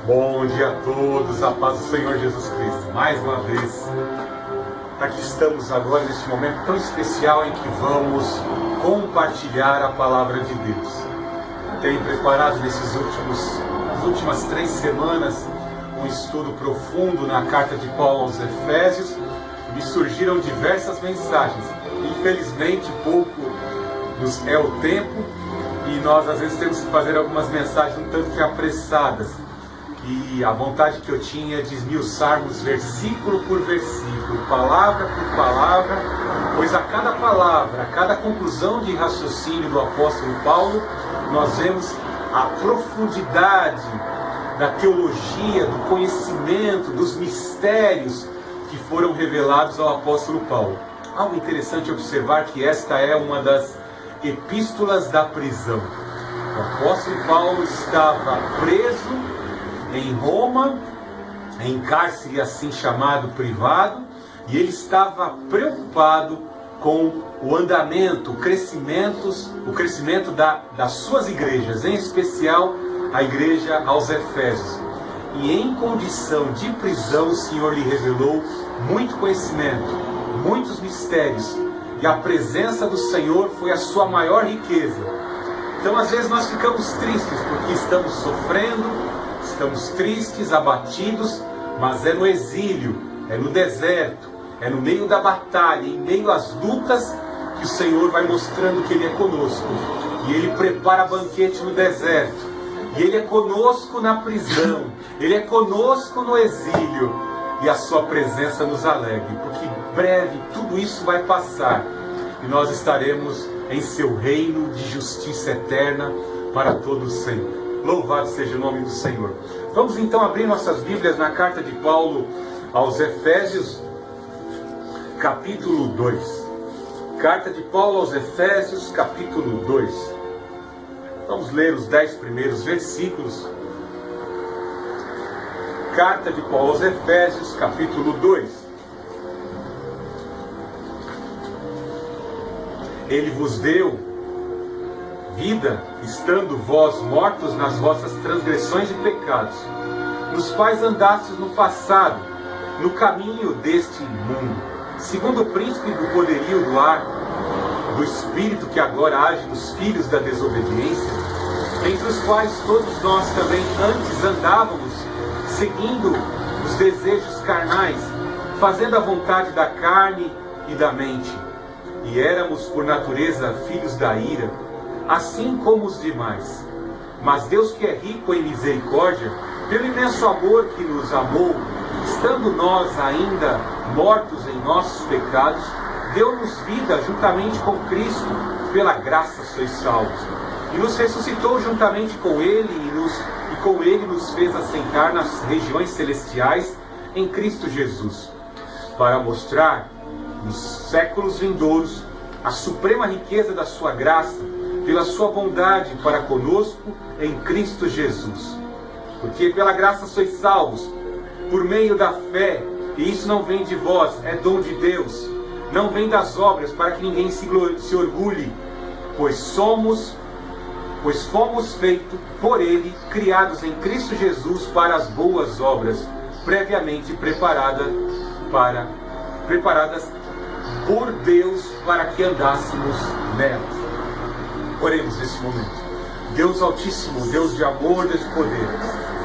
Bom dia a todos, a paz do Senhor Jesus Cristo. Mais uma vez, aqui estamos agora neste momento tão especial em que vamos compartilhar a palavra de Deus. Tenho preparado nas últimas 3 semanas um estudo profundo na carta de Paulo aos Efésios. Me surgiram diversas mensagens. Infelizmente, pouco nos é o tempo e nós às vezes temos que fazer algumas mensagens um tanto que apressadas. E a vontade que eu tinha é de esmiuçarmos versículo por versículo, palavra por palavra, pois a cada palavra, a cada conclusão de raciocínio do apóstolo Paulo, nós vemos a profundidade da teologia, do conhecimento, dos mistérios que foram revelados ao apóstolo Paulo. Algo interessante observar que esta é uma das epístolas da prisão. O apóstolo Paulo estava preso em Roma, em cárcere assim chamado privado, e ele estava preocupado com o andamento, o crescimento das suas igrejas, em especial a igreja aos Efésios. E em condição de prisão, o Senhor lhe revelou muito conhecimento, muitos mistérios, e a presença do Senhor foi a sua maior riqueza. Então às vezes nós ficamos tristes porque estamos sofrendo, estamos tristes, abatidos, mas é no exílio, é no deserto, é no meio da batalha, em meio às lutas, que o Senhor vai mostrando que Ele é conosco. E Ele prepara banquete no deserto, e Ele é conosco na prisão, Ele é conosco no exílio, e a sua presença nos alegre, porque em breve tudo isso vai passar, e nós estaremos em seu reino de justiça eterna para todos sempre. Louvado seja o nome do Senhor. Vamos então abrir nossas Bíblias na carta de Paulo aos Efésios, capítulo 2. Carta de Paulo aos Efésios, capítulo 2. Vamos ler os 10 primeiros versículos. Carta de Paulo aos Efésios, capítulo 2. Ele vos deu vida, estando vós mortos nas vossas transgressões e pecados, nos quais andastes no passado, no caminho deste mundo, segundo o príncipe do poderio do ar, do espírito que agora age nos filhos da desobediência, entre os quais todos nós também antes andávamos, seguindo os desejos carnais, fazendo a vontade da carne e da mente, e éramos por natureza filhos da ira, assim como os demais. Mas Deus, que é rico em misericórdia, pelo imenso amor que nos amou, estando nós ainda mortos em nossos pecados, deu-nos vida juntamente com Cristo, pela graça sois salvos, e nos ressuscitou juntamente com Ele, e com Ele nos fez assentar nas regiões celestiais em Cristo Jesus, para mostrar nos séculos vindouros a suprema riqueza da sua graça, pela sua bondade para conosco em Cristo Jesus. Porque pela graça sois salvos, por meio da fé, e isso não vem de vós, é dom de Deus, não vem das obras, para que ninguém se orgulhe, pois fomos feitos por Ele, criados em Cristo Jesus para as boas obras, previamente preparadas por Deus para que andássemos nelas. Oremos nesse momento. Deus Altíssimo, Deus de amor, Deus de poder,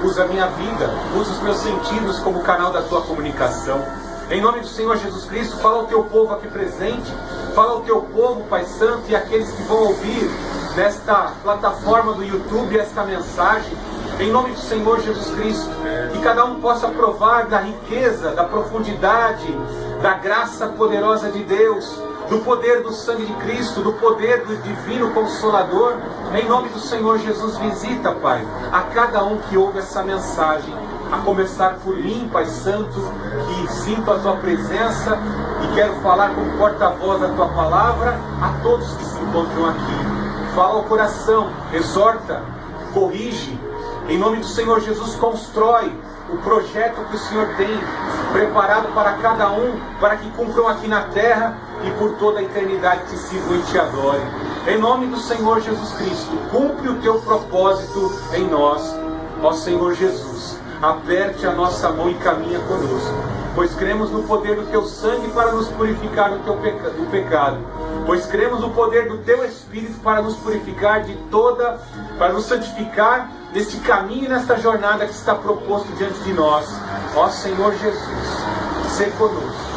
usa a minha vida, usa os meus sentidos como canal da Tua comunicação. Em nome do Senhor Jesus Cristo, fala ao Teu povo aqui presente, fala ao Teu povo, Pai Santo, e aqueles que vão ouvir nesta plataforma do YouTube esta mensagem. Em nome do Senhor Jesus Cristo, que cada um possa provar da riqueza, da profundidade, da graça poderosa de Deus, do poder do sangue de Cristo, do poder do divino Consolador. Em nome do Senhor Jesus, visita, Pai, a cada um que ouve essa mensagem, a começar por mim, Pai Santo, que sinto a Tua presença e quero falar como porta-voz da Tua palavra a todos que se encontram aqui. Fala ao coração, exorta, corrige. Em nome do Senhor Jesus, constrói o projeto que o Senhor tem preparado para cada um, para que cumpram aqui na terra e por toda a eternidade te sirvam e te adorem. Em nome do Senhor Jesus Cristo, cumpre o teu propósito em nós, ó Senhor Jesus. aperte a nossa mão e caminha conosco, pois cremos no poder do Teu sangue para nos purificar do pecado, pois cremos no poder do Teu Espírito para nos purificar para nos santificar neste caminho e nesta jornada que está proposto diante de nós. Ó Senhor Jesus, sê conosco,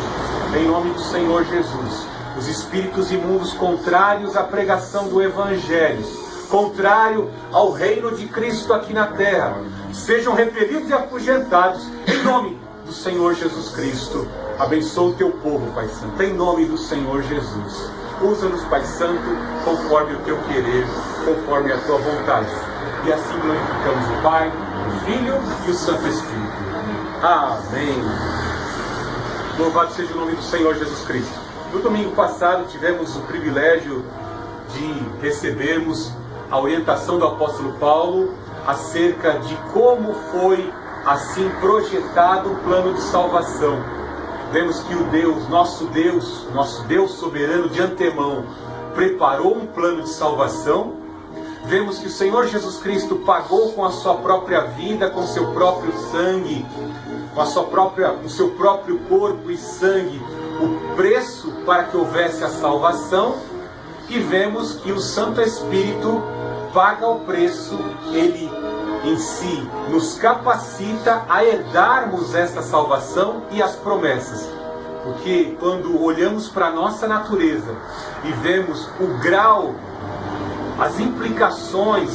em nome do Senhor Jesus. Os espíritos imundos contrários à pregação do Evangelho, contrário ao reino de Cristo aqui na terra, sejam repelidos e afugentados em nome do Senhor Jesus Cristo. Abençoa o Teu povo, Pai Santo, em nome do Senhor Jesus. Usa-nos, Pai Santo, conforme o Teu querer, conforme a Tua vontade. E assim glorificamos o Pai, o Filho e o Santo Espírito. Amém. Louvado seja o nome do Senhor Jesus Cristo. No domingo passado tivemos o privilégio de recebermos a orientação do apóstolo Paulo acerca de como foi assim projetado o plano de salvação. Vemos que o nosso Deus soberano de antemão, preparou um plano de salvação. Vemos que o Senhor Jesus Cristo pagou com a sua própria vida, com seu próprio sangue, com o seu próprio corpo e sangue, o preço para que houvesse a salvação. E vemos que o Santo Espírito paga o preço, ele em si nos capacita a herdarmos esta salvação e as promessas. Porque quando olhamos para a nossa natureza e vemos o grau, as implicações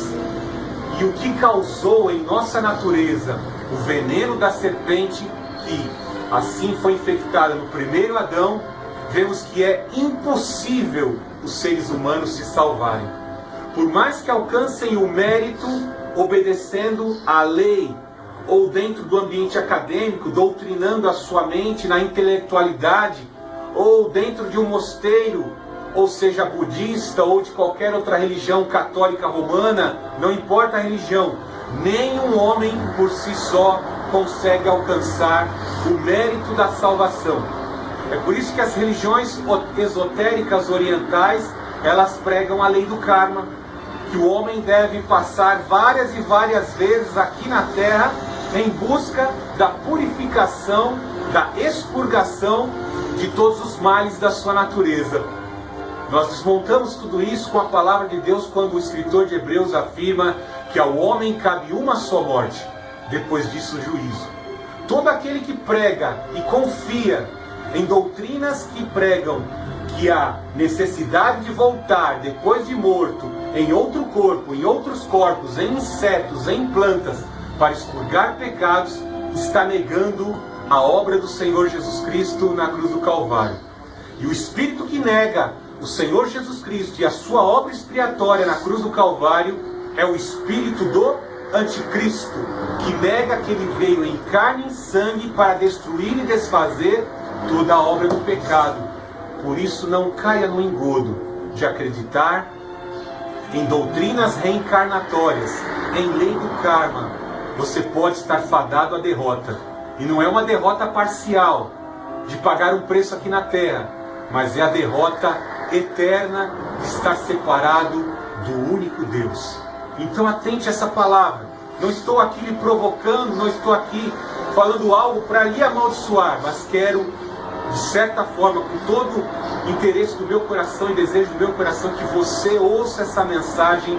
e o que causou em nossa natureza o veneno da serpente, que assim foi infectada no primeiro Adão, vemos que é impossível os seres humanos se salvarem. Por mais que alcancem o mérito obedecendo à lei, ou dentro do ambiente acadêmico, doutrinando a sua mente na intelectualidade, ou dentro de um mosteiro, ou seja budista, ou de qualquer outra religião católica romana, não importa a religião, nenhum homem por si só consegue alcançar o mérito da salvação. É por isso que as religiões esotéricas orientais, elas pregam a lei do karma, que o homem deve passar várias e várias vezes aqui na terra em busca da purificação, da expurgação de todos os males da sua natureza. Nós desmontamos tudo isso com a palavra de Deus quando o escritor de Hebreus afirma que ao homem cabe uma só morte, depois disso o juízo. Todo aquele que prega e confia em doutrinas que pregam que há necessidade de voltar depois de morto em outro corpo, em outros corpos, em insetos, em plantas, para expurgar pecados, está negando a obra do Senhor Jesus Cristo na cruz do Calvário. E o espírito que nega o Senhor Jesus Cristo e a sua obra expiatória na cruz do Calvário é o espírito do anticristo, que nega que ele veio em carne e sangue para destruir e desfazer toda a obra do pecado. Por isso não caia no engodo de acreditar em doutrinas reencarnatórias, em lei do karma. Você pode estar fadado à derrota. E não é uma derrota parcial, de pagar um preço aqui na terra, mas é a derrota eterna de estar separado do único Deus. Então atente a essa palavra. Não estou aqui lhe provocando, não estou aqui falando algo para lhe amaldiçoar, mas quero, de certa forma, com todo o interesse do meu coração e desejo do meu coração, que você ouça essa mensagem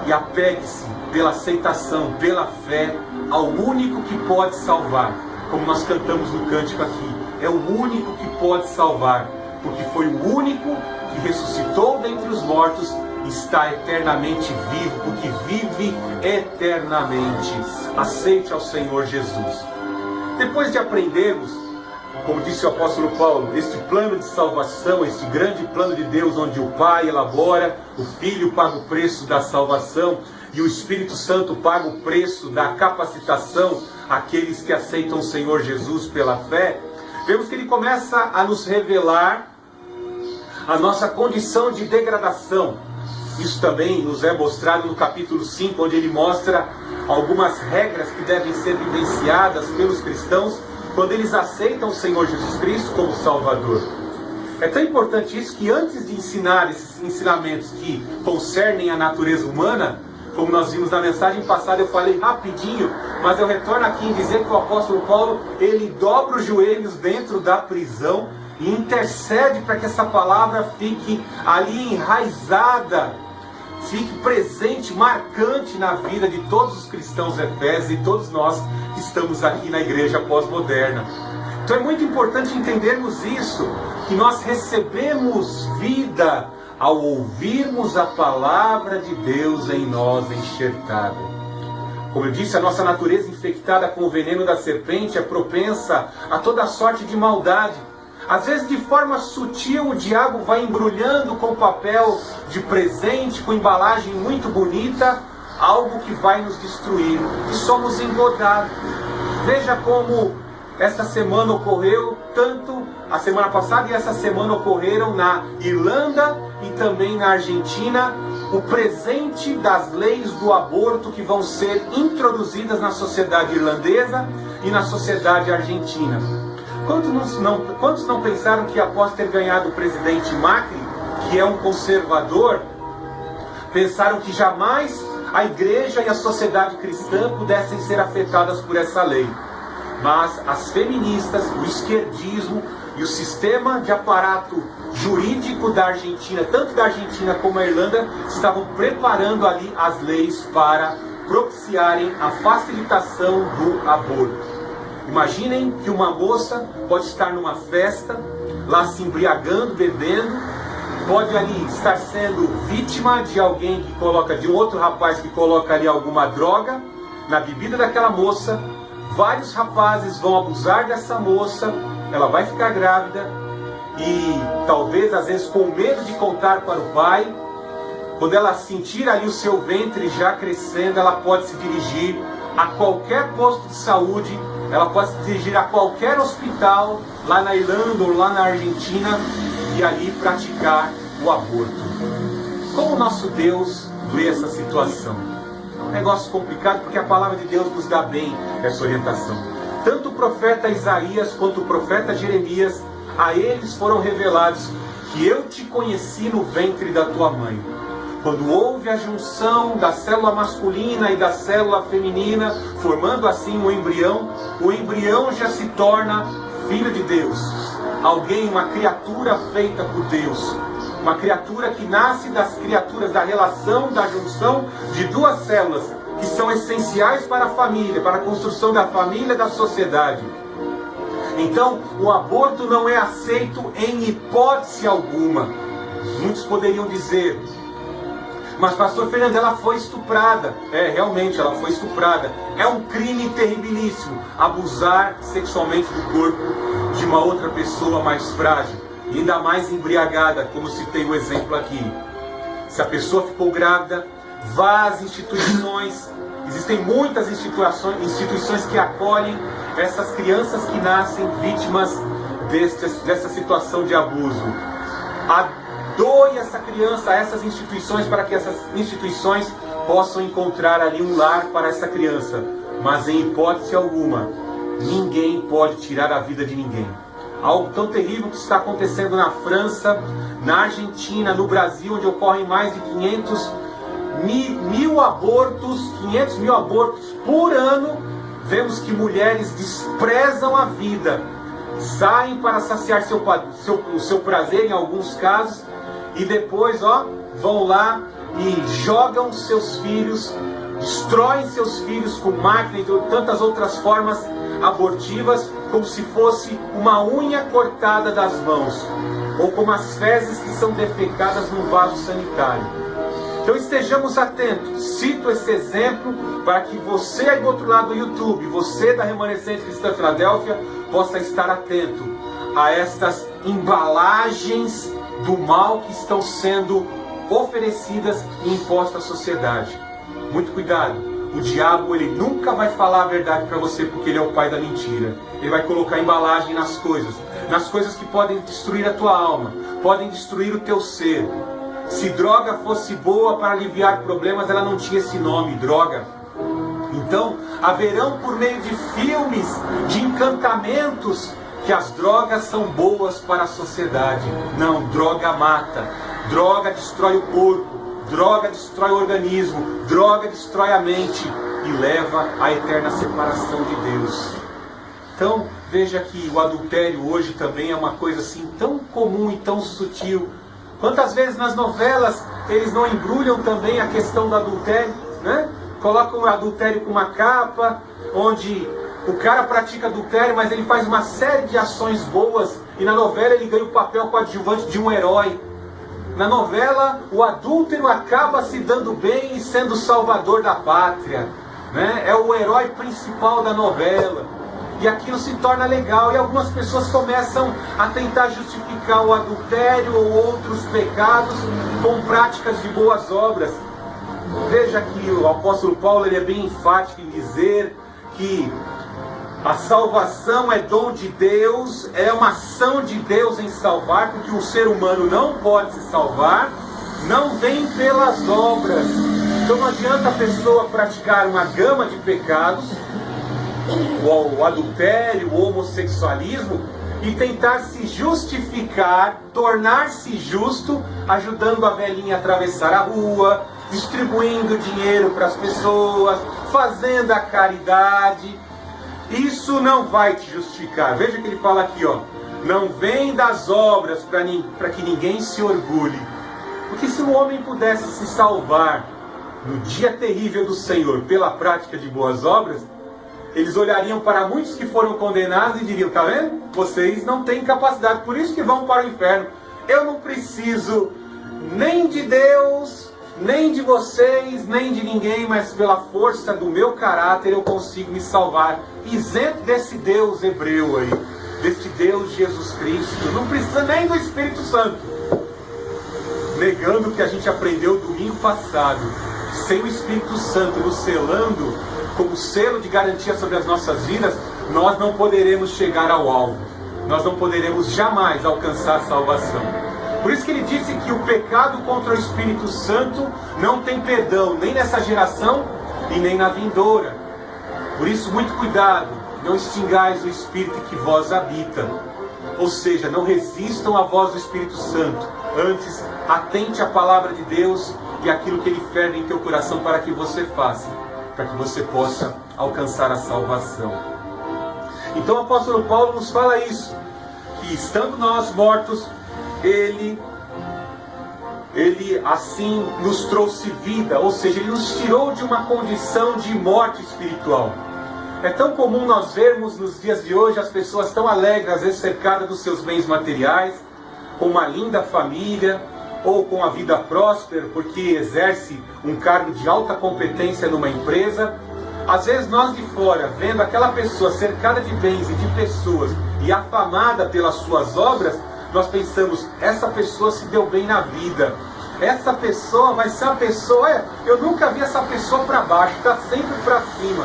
e apegue-se pela aceitação, pela fé, ao único que pode salvar. Como nós cantamos no cântico aqui, é o único que pode salvar, porque foi o único que ressuscitou dentre os mortos, está eternamente vivo, porque vive eternamente. Aceite ao Senhor Jesus. Depois de aprendermos, como disse o apóstolo Paulo, este plano de salvação, este grande plano de Deus, onde o Pai elabora, o Filho paga o preço da salvação e o Espírito Santo paga o preço da capacitação àqueles que aceitam o Senhor Jesus pela fé, vemos que ele começa a nos revelar a nossa condição de degradação. Isso também nos é mostrado no capítulo 5, onde ele mostra algumas regras que devem ser vivenciadas pelos cristãos quando eles aceitam o Senhor Jesus Cristo como Salvador. É tão importante isso que antes de ensinar esses ensinamentos que concernem a natureza humana, Como nós vimos na mensagem passada, eu falei rapidinho, mas eu retorno aqui em dizer que o apóstolo Paulo, ele dobra os joelhos dentro da prisão e intercede para que essa palavra fique ali enraizada, fique presente, marcante na vida de todos os cristãos efésios e todos nós que estamos aqui na igreja pós-moderna. Então é muito importante entendermos isso, que nós recebemos vida ao ouvirmos a palavra de Deus em nós enxertada. Como eu disse, a nossa natureza infectada com o veneno da serpente é propensa a toda sorte de maldade. Às vezes, de forma sutil, o diabo vai embrulhando com papel de presente, com embalagem muito bonita, algo que vai nos destruir. E somos engodados. Veja como esta semana ocorreu, tanto a semana passada e essa semana ocorreram na Irlanda e também na Argentina, o presente das leis do aborto que vão ser introduzidas na sociedade irlandesa e na sociedade argentina. Quantos não pensaram que após ter ganhado o presidente Macri, que é um conservador, pensaram que jamais a igreja e a sociedade cristã pudessem ser afetadas por essa lei? Mas as feministas, o esquerdismo e o sistema de aparato jurídico da Argentina, tanto da Argentina como da Irlanda, estavam preparando ali as leis para propiciarem a facilitação do aborto. Imaginem que uma moça pode estar numa festa, lá se embriagando, bebendo, pode ali estar sendo vítima de alguém que coloca, de um outro rapaz que coloca ali alguma droga na bebida daquela moça. Vários rapazes vão abusar dessa moça, ela vai ficar grávida e talvez às vezes com medo de contar para o pai, quando ela sentir ali o seu ventre já crescendo, ela pode se dirigir a qualquer posto de saúde, ela pode se dirigir a qualquer hospital, lá na Irlanda ou lá na Argentina, e ali praticar o aborto. Como o nosso Deus vê essa situação? É um negócio complicado porque a palavra de Deus nos dá bem essa orientação. Tanto o profeta Isaías quanto o profeta Jeremias, a eles foram revelados que eu te conheci no ventre da tua mãe. Quando houve a junção da célula masculina e da célula feminina, formando assim o embrião já se torna filho de Deus. Alguém, uma criatura feita por Deus. Uma criatura que nasce das criaturas, da relação, da junção de duas células, que são essenciais para a família, para a construção da família e da sociedade. Então, o aborto não é aceito em hipótese alguma. Muitos poderiam dizer: mas pastor Fernando, ela foi estuprada. É, realmente, ela foi estuprada. É um crime terribilíssimo abusar sexualmente do corpo de uma outra pessoa mais frágil, e ainda mais embriagada, como citei o exemplo aqui. Se a pessoa ficou grávida, vá às instituições. Existem muitas instituições que acolhem essas crianças que nascem vítimas dessa situação de abuso. Doe essa criança a essas instituições para que essas instituições possam encontrar ali um lar para essa criança. Mas em hipótese alguma, ninguém pode tirar a vida de ninguém. Algo tão terrível que está acontecendo na França, na Argentina, no Brasil, onde ocorrem mais de 500 mil abortos por ano. Vemos que mulheres desprezam a vida, saem para saciar o seu prazer em alguns casos, e depois vão lá e jogam seus filhos, destroem seus filhos com máquina e de tantas outras formas abortivas, como se fosse uma unha cortada das mãos, ou como as fezes que são defecadas num vaso sanitário. Então estejamos atentos. Cito esse exemplo para que você aí do outro lado do YouTube, você da Remanescente Cristã Filadélfia, possa estar atento a estas embalagens do mal que estão sendo oferecidas e impostas à sociedade. Muito cuidado. O diabo, ele nunca vai falar a verdade para você, porque ele é o pai da mentira. Ele vai colocar embalagem nas coisas que podem destruir a tua alma, podem destruir o teu ser. Se droga fosse boa para aliviar problemas, ela não tinha esse nome, droga. Então, haverão por meio de filmes, de encantamentos, que as drogas são boas para a sociedade. Não, droga mata, droga destrói o corpo, droga destrói o organismo, droga destrói a mente e leva à eterna separação de Deus. Então, veja que o adultério hoje também é uma coisa assim tão comum e tão sutil. Quantas vezes nas novelas eles não embrulham também a questão do adultério, né? Colocam o adultério com uma capa, onde o cara pratica adultério, mas ele faz uma série de ações boas, e na novela ele ganha o papel coadjuvante de um herói. Na novela, o adúltero acaba se dando bem e sendo o salvador da pátria, né? É o herói principal da novela. E aquilo se torna legal, e algumas pessoas começam a tentar justificar o adultério ou outros pecados com práticas de boas obras. Veja que o apóstolo Paulo ele é bem enfático em dizer que a salvação é dom de Deus, é uma ação de Deus em salvar, porque o ser humano não pode se salvar, não vem pelas obras. Então não adianta a pessoa praticar uma gama de pecados, o adultério, o homossexualismo, e tentar se justificar, tornar-se justo, ajudando a velhinha a atravessar a rua, distribuindo dinheiro para as pessoas, fazendo a caridade. Isso não vai te justificar. Veja que ele fala aqui, ó, não vem das obras para que ninguém se orgulhe. Porque se o homem pudesse se salvar no dia terrível do Senhor pela prática de boas obras, eles olhariam para muitos que foram condenados e diriam, tá vendo? Vocês não têm capacidade, por isso que vão para o inferno. Eu não preciso nem de Deus, nem de vocês, nem de ninguém, mas pela força do meu caráter eu consigo me salvar. Isento desse Deus hebreu aí, deste Deus Jesus Cristo. Não precisa nem do Espírito Santo. Negando o que a gente aprendeu domingo passado. Sem o Espírito Santo nos selando como selo de garantia sobre as nossas vidas, nós não poderemos chegar ao alvo. Nós não poderemos jamais alcançar a salvação. Por isso que ele disse que o pecado contra o Espírito Santo não tem perdão, nem nessa geração e nem na vindoura. Por isso, muito cuidado, não extingais o Espírito que vós habita. Ou seja, não resistam à voz do Espírito Santo. Antes, atente à palavra de Deus e aquilo que ele ferve em teu coração para que você faça, para que você possa alcançar a salvação. Então o apóstolo Paulo nos fala isso, que estando nós mortos, ele assim nos trouxe vida, ou seja, ele nos tirou de uma condição de morte espiritual. É tão comum nós vermos nos dias de hoje as pessoas tão alegres, às vezes cercadas dos seus bens materiais, com uma linda família, ou com a vida próspera, porque exerce um cargo de alta competência numa empresa. Às vezes nós de fora, vendo aquela pessoa cercada de bens e de pessoas, e afamada pelas suas obras, nós pensamos, essa pessoa se deu bem na vida. Essa pessoa vai ser uma pessoa, eu nunca vi essa pessoa para baixo, está sempre para cima,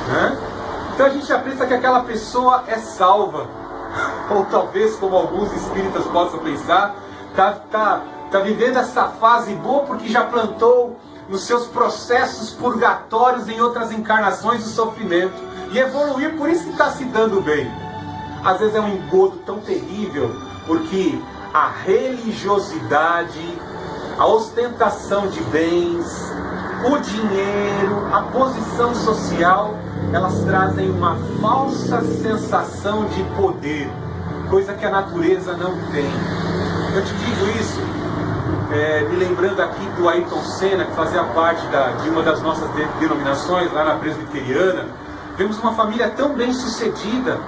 né? Então a gente já pensa que aquela pessoa é salva. Ou talvez, como alguns espíritas possam pensar, está vivendo essa fase boa porque já plantou nos seus processos purgatórios em outras encarnações de sofrimento. E evoluir, por isso que está se dando bem. Às vezes é um engodo tão terrível, porque a religiosidade, a ostentação de bens, o dinheiro, a posição social, elas trazem uma falsa sensação de poder, coisa que a natureza não tem. Eu te digo isso, me lembrando aqui do Ayrton Senna, que fazia parte de uma das nossas denominações, lá na Presbiteriana. Vemos uma família tão bem sucedida,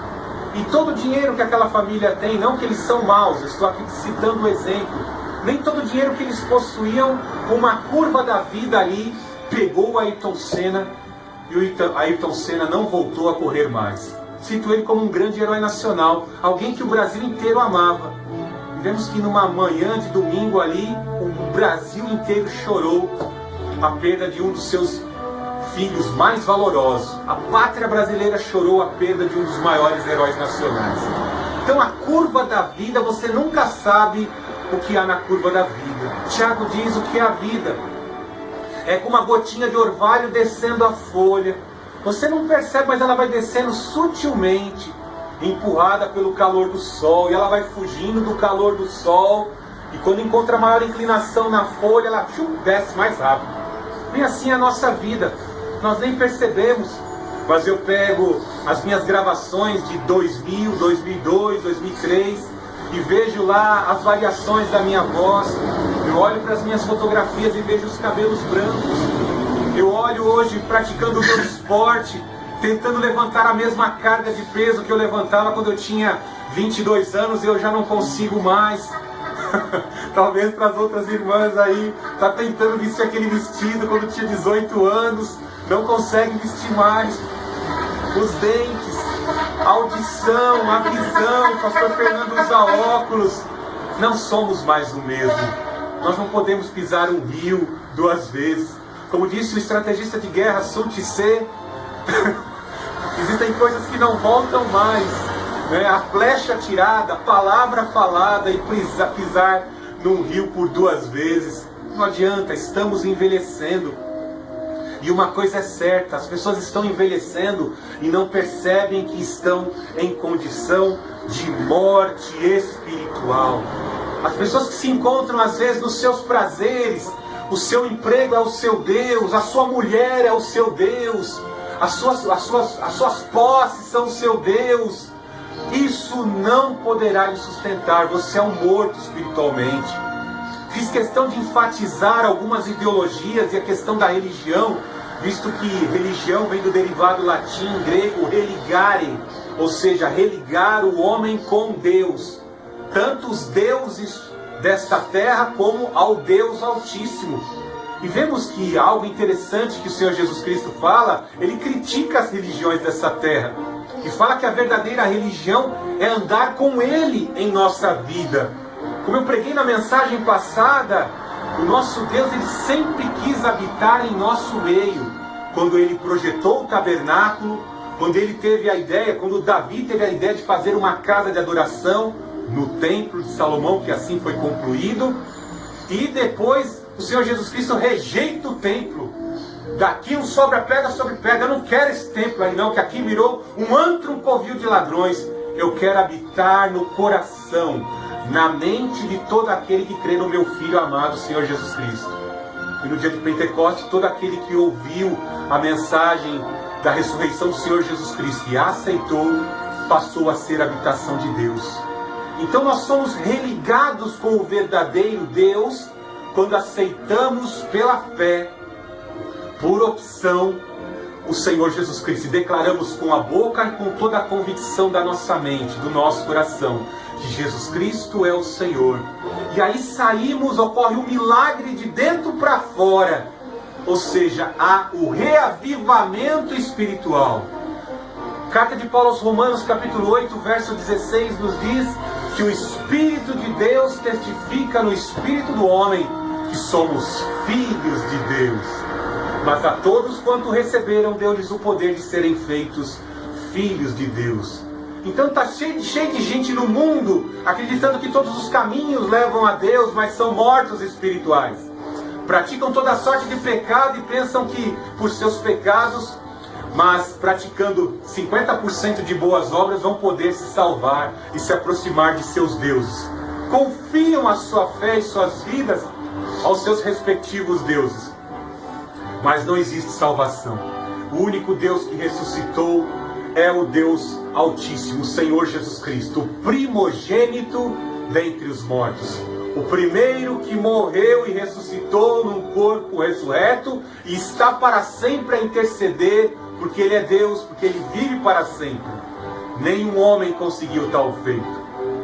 e todo o dinheiro que aquela família tem, não que eles são maus, eu estou aqui citando o exemplo, nem todo o dinheiro que eles possuíam, uma curva da vida ali, pegou o Ayrton Senna, e o Ayrton Senna não voltou a correr mais. Cito ele como um grande herói nacional, alguém que o Brasil inteiro amava. E vemos que numa manhã de domingo ali, o Brasil inteiro chorou a perda de um dos seus filhos mais valorosos. A pátria brasileira chorou a perda de um dos maiores heróis nacionais. Então a curva da vida, você nunca sabe o que há na curva da vida. Tiago diz o que é a vida. É como uma gotinha de orvalho descendo a folha. Você não percebe, mas ela vai descendo sutilmente, empurrada pelo calor do sol, e ela vai fugindo do calor do sol, E quando encontra maior inclinação na folha, ela desce mais rápido. E assim é a nossa vida. Nós nem percebemos. Mas eu pego as minhas gravações de 2000, 2002, 2003 e vejo lá as variações da minha voz. Eu olho para as minhas fotografias e vejo os cabelos brancos. Eu olho hoje praticando o meu esporte, tentando levantar a mesma carga de peso que eu levantava quando eu tinha 22 anos e eu já não consigo mais. Talvez para as outras irmãs aí, tá tentando vestir aquele vestido quando tinha 18 anos, não consegue vestir mais. Os dentes, a audição, a visão, o pastor Fernando usa óculos. Não somos mais o mesmo. Nós não podemos pisar um rio 2 vezes. Como disse o estrategista de guerra Sun Tse, existem coisas que não voltam mais. Né? A flecha atirada, a palavra falada e pisar num rio por 2 vezes. Não adianta, estamos envelhecendo. E uma coisa é certa, as pessoas estão envelhecendo e não percebem que estão em condição de morte espiritual. As pessoas que se encontram às vezes nos seus prazeres, o seu emprego é o seu Deus, a sua mulher é o seu Deus, as suas posses são o seu Deus. Isso não poderá lhe sustentar, você é um morto espiritualmente. Fiz questão de enfatizar algumas ideologias e a questão da religião, visto que religião vem do derivado latim, grego, religare, ou seja, religar o homem com Deus. Tanto os deuses desta terra como ao Deus Altíssimo. E vemos que algo interessante que o Senhor Jesus Cristo fala, ele critica as religiões dessa terra. E fala que a verdadeira religião é andar com Ele em nossa vida. Como eu preguei na mensagem passada, o nosso Deus ele sempre quis habitar em nosso meio. Quando Ele projetou o tabernáculo, quando Ele teve a ideia, quando Davi teve a ideia de fazer uma casa de adoração no templo de Salomão, que assim foi concluído. E depois o Senhor Jesus Cristo rejeita o templo. Daqui não sobra pedra sobre pedra. Eu não quero esse templo aí não, que aqui virou um antro, um covil de ladrões. Eu quero habitar no coração, na mente de todo aquele que crê no meu Filho amado, Senhor Jesus Cristo. E no dia de Pentecostes, todo aquele que ouviu a mensagem da ressurreição do Senhor Jesus Cristo e a aceitou, passou a ser a habitação de Deus. Então nós somos religados com o verdadeiro Deus quando aceitamos pela fé, por opção, o Senhor Jesus Cristo. E declaramos com a boca e com toda a convicção da nossa mente, do nosso coração, que Jesus Cristo é o Senhor. E aí saímos, ocorre um milagre de dentro para fora. Ou seja, há o reavivamento espiritual. Carta de Paulo aos Romanos, capítulo 8, verso 16, nos diz que o Espírito de Deus testifica no Espírito do homem que somos filhos de Deus. Mas a todos quanto receberam, deu-lhes o poder de serem feitos filhos de Deus. Então está cheio de gente no mundo acreditando que todos os caminhos levam a Deus, mas são mortos espirituais. Praticam toda sorte de pecado e pensam que por seus pecados, mas praticando 50% de boas obras, vão poder se salvar e se aproximar de seus deuses. Confiam a sua fé e suas vidas aos seus respectivos deuses. Mas não existe salvação. O único Deus que ressuscitou é o Deus Altíssimo, o Senhor Jesus Cristo, o primogênito dentre os mortos. O primeiro que morreu e ressuscitou num corpo ressurreto e está para sempre a interceder, porque Ele é Deus, porque Ele vive para sempre. Nenhum homem conseguiu tal feito.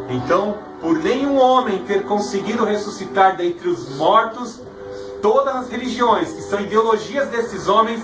Então, por nenhum homem ter conseguido ressuscitar dentre os mortos, todas as religiões, que são ideologias desses homens,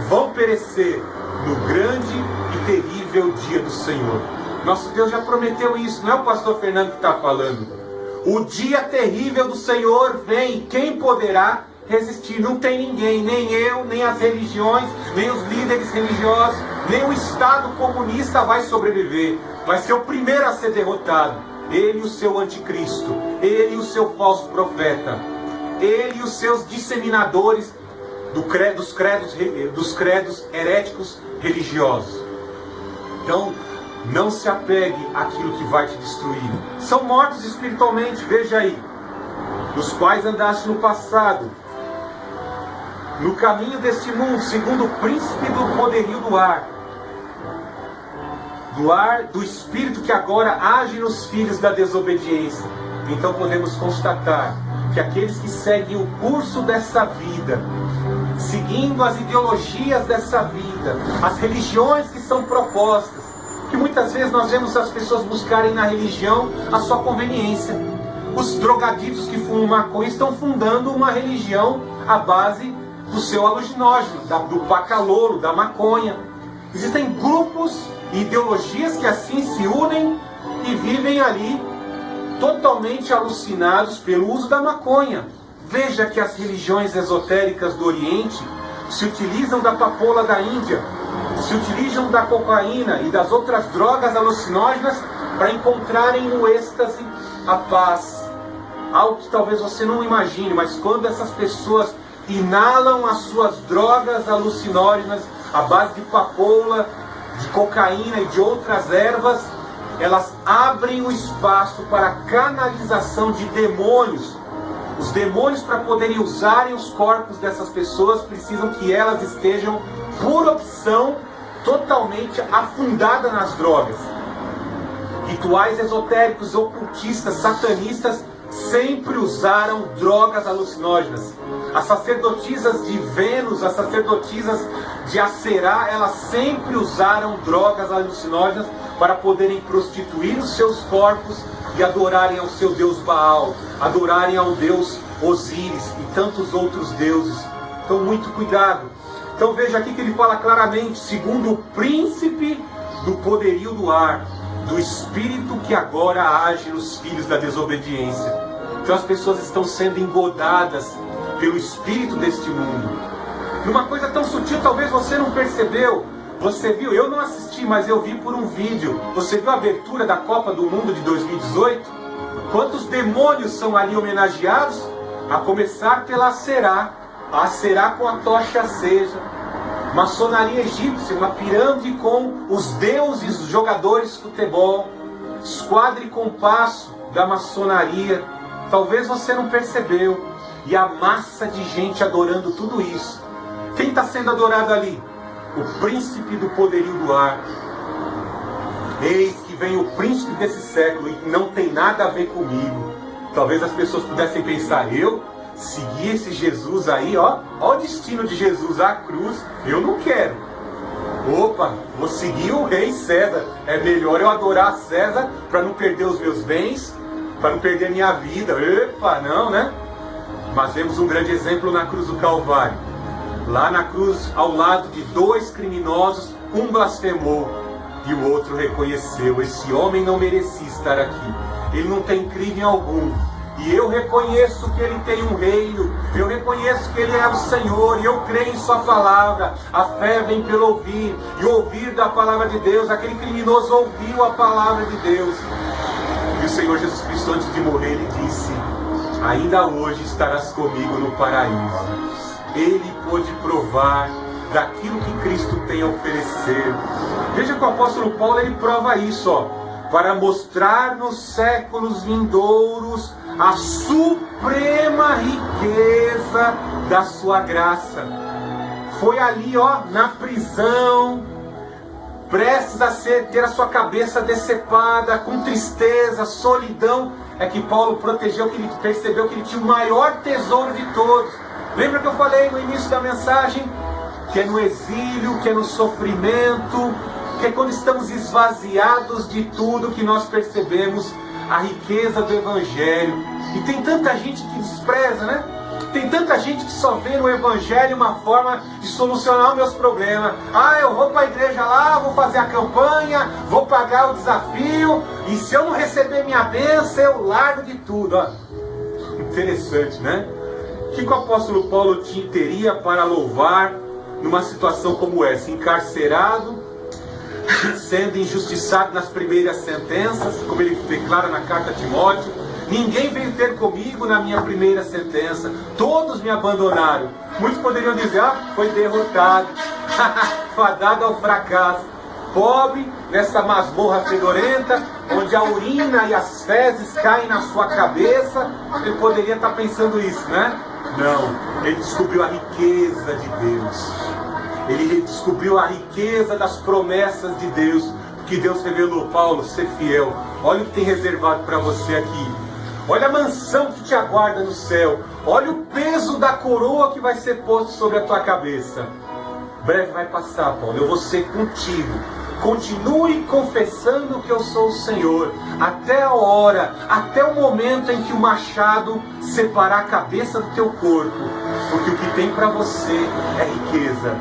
vão perecer no grande e terrível dia do Senhor. Nosso Deus já prometeu isso, não é o pastor Fernando que está falando. O dia terrível do Senhor vem, quem poderá resistir? Não tem ninguém, nem eu, nem as religiões, nem os líderes religiosos, nem o Estado comunista vai sobreviver. Vai ser o primeiro a ser derrotado. Ele e o seu anticristo, ele e o seu falso profeta, ele e os seus disseminadores dos credos heréticos religiosos. Então, não se apegue àquilo que vai te destruir. São mortos espiritualmente, veja aí. nos quais andaste no passado, no caminho deste mundo, segundo o príncipe do poderio do ar, do espírito que agora age nos filhos da desobediência. Então podemos constatar que aqueles que seguem o curso dessa vida, seguindo as ideologias dessa vida, as religiões que são propostas, que muitas vezes nós vemos as pessoas buscarem na religião a sua conveniência. Os drogaditos que fumam maconha estão fundando uma religião à base do seu alucinógeno, do pacalolo, da maconha. Existem grupos e ideologias que assim se unem e vivem ali totalmente alucinados pelo uso da maconha. Veja que as religiões esotéricas do Oriente se utilizam da papoula da Índia, se utilizam da cocaína e das outras drogas alucinógenas para encontrarem no êxtase a paz. Algo que talvez você não imagine, mas quando essas pessoas inalam as suas drogas alucinógenas à base de papoula, de cocaína e de outras ervas, elas abrem o espaço para a canalização de demônios. Os demônios, para poderem usarem os corpos dessas pessoas, precisam que elas estejam, por opção, totalmente afundadas nas drogas. Rituais esotéricos, ocultistas, satanistas sempre usaram drogas alucinógenas. As sacerdotisas de Vênus, as sacerdotisas de Acerá, elas sempre usaram drogas alucinógenas para poderem prostituir os seus corpos e adorarem ao seu deus Baal, adorarem ao deus Osíris e tantos outros deuses. Então muito cuidado. Então veja aqui que ele fala claramente, segundo o príncipe do poderio do ar, do espírito que agora age nos filhos da desobediência. Então as pessoas estão sendo engodadas pelo espírito deste mundo. Numa coisa tão sutil, talvez você não percebeu. Você viu? Eu não assisti, mas eu vi por um vídeo. Você viu a abertura da Copa do Mundo de 2018? Quantos demônios são ali homenageados? A começar pela Acerá. A Acerá com a tocha acesa. Maçonaria egípcia, uma pirâmide com os deuses, os jogadores de futebol. Esquadro e compasso da maçonaria. Talvez você não percebeu. E a massa de gente adorando tudo isso. Quem está sendo adorado ali? O príncipe do poderio do ar. Eis que vem o príncipe desse século e não tem nada a ver comigo. Talvez as pessoas pudessem pensar, eu seguir esse Jesus aí, ó o destino de Jesus, a cruz, eu não quero. Opa, vou seguir o rei César. É melhor eu adorar César para não perder os meus bens, para não perder a minha vida. Epa, não, né? Mas vemos um grande exemplo na cruz do Calvário. Lá na cruz, ao lado de dois criminosos, um blasfemou e o outro reconheceu. Esse homem não merecia estar aqui. Ele não tem crime algum. E eu reconheço que ele tem um reino. Eu reconheço que ele é o Senhor. E eu creio em sua palavra. A fé vem pelo ouvir. E ouvir da palavra de Deus. Aquele criminoso ouviu a palavra de Deus. E o Senhor Jesus Cristo, antes de morrer, ele disse: ainda hoje estarás comigo no paraíso. Ele pôde provar daquilo que Cristo tem a oferecer. Veja que o apóstolo Paulo, ele prova isso, ó, para mostrar nos séculos vindouros a suprema riqueza da sua graça. Foi ali, ó, na prisão, prestes a ter a sua cabeça decepada, com tristeza, solidão, é que Paulo protegeu, que ele percebeu que ele tinha o maior tesouro de todos. Lembra que eu falei no início da mensagem? Que é no exílio, que é no sofrimento, que é quando estamos esvaziados de tudo que nós percebemos a riqueza do Evangelho. E tem tanta gente que despreza, né? Tem tanta gente que só vê no Evangelho uma forma de solucionar os meus problemas. Ah, eu vou para a igreja lá, vou fazer a campanha, vou pagar o desafio, e se eu não receber minha bênção, eu largo de tudo. Ó. Interessante, né? O que o apóstolo Paulo teria para louvar numa situação como essa? Encarcerado, sendo injustiçado nas primeiras sentenças, como ele declara na carta a Timóteo. Ninguém veio ter comigo na minha primeira sentença. Todos me abandonaram. Muitos poderiam dizer, foi derrotado, fadado ao fracasso. Pobre, nessa masmorra fedorenta, onde onde a urina e as fezes caem na sua cabeça, ele poderia estar pensando isso, né? Não, ele descobriu a riqueza de Deus. Ele descobriu a riqueza das promessas de Deus, que Deus revelou. Paulo, ser fiel. Olha o que tem reservado para você aqui. Olha a mansão que te aguarda no céu. Olha o peso da coroa que vai ser posto sobre a tua cabeça. Breve vai passar, Paulo. Eu vou ser contigo. Continue confessando que eu sou o Senhor, até a hora, até o momento em que o machado separar a cabeça do teu corpo, porque o que tem para você é riqueza.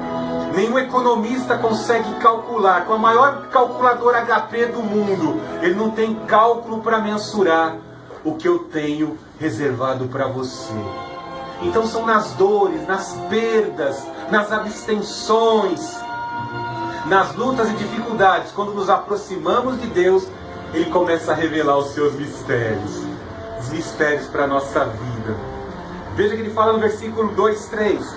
Nenhum economista consegue calcular, com a maior calculadora HP do mundo, ele não tem cálculo para mensurar o que eu tenho reservado para você. Então são nas dores, nas perdas, nas abstenções, nas lutas e dificuldades, quando nos aproximamos de Deus, Ele começa a revelar os seus mistérios. Os mistérios para a nossa vida. Veja que Ele fala no versículo 2, 3.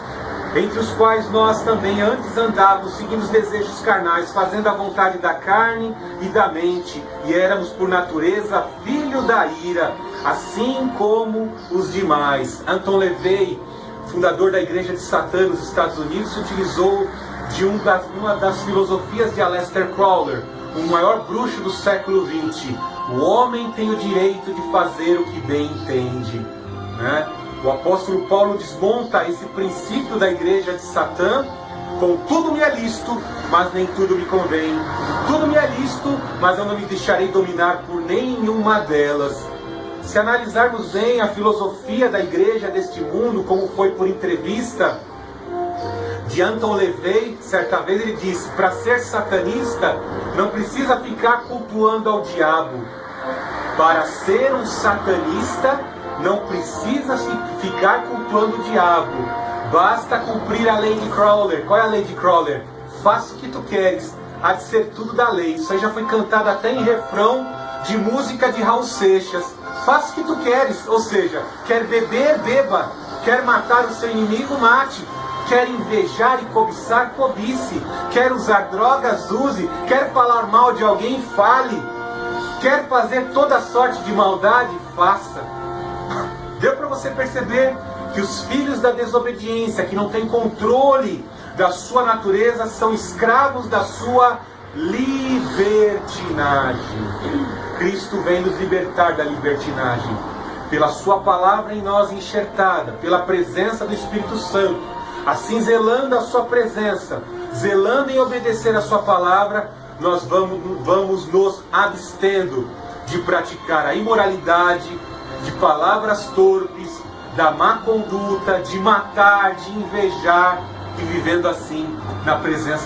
Entre os quais nós também antes andávamos, seguindo os desejos carnais, fazendo a vontade da carne e da mente, e éramos por natureza filho da ira, assim como os demais. Anton LaVey, fundador da Igreja de Satã nos Estados Unidos, utilizou de uma das filosofias de Aleister Crowley, o maior bruxo do século XX. O homem tem o direito de fazer o que bem entende, né? O apóstolo Paulo desmonta esse princípio da igreja de Satã com tudo me é lícito, mas nem tudo me convém. Tudo me é lícito, mas eu não me deixarei dominar por nenhuma delas. Se analisarmos bem a filosofia da igreja deste mundo, como foi por entrevista de Anton LaVey, certa vez ele disse: para ser satanista, não precisa ficar cultuando ao diabo. Para ser um satanista, não precisa ficar cultuando o diabo. Basta cumprir a lei de Crowley. Qual é a lei de Crowley? Faça o que tu queres, há de ser tudo da lei. Isso aí já foi cantado até em refrão de música de Raul Seixas. Faça o que tu queres, ou seja, quer beber, beba. Quer matar o seu inimigo, mate. Quer invejar e cobiçar, cobice. Quer usar drogas, use. Quer falar mal de alguém, fale. Quer fazer toda sorte de maldade, faça. Deu para você perceber que os filhos da desobediência, que não têm controle da sua natureza, são escravos da sua libertinagem. Cristo vem nos libertar da libertinagem, pela sua palavra em nós enxertada, pela presença do Espírito Santo. Assim, zelando a sua presença, zelando em obedecer a sua palavra, nós vamos nos abstendo de praticar a imoralidade, de palavras torpes, da má conduta, de matar, de invejar, e vivendo assim na presença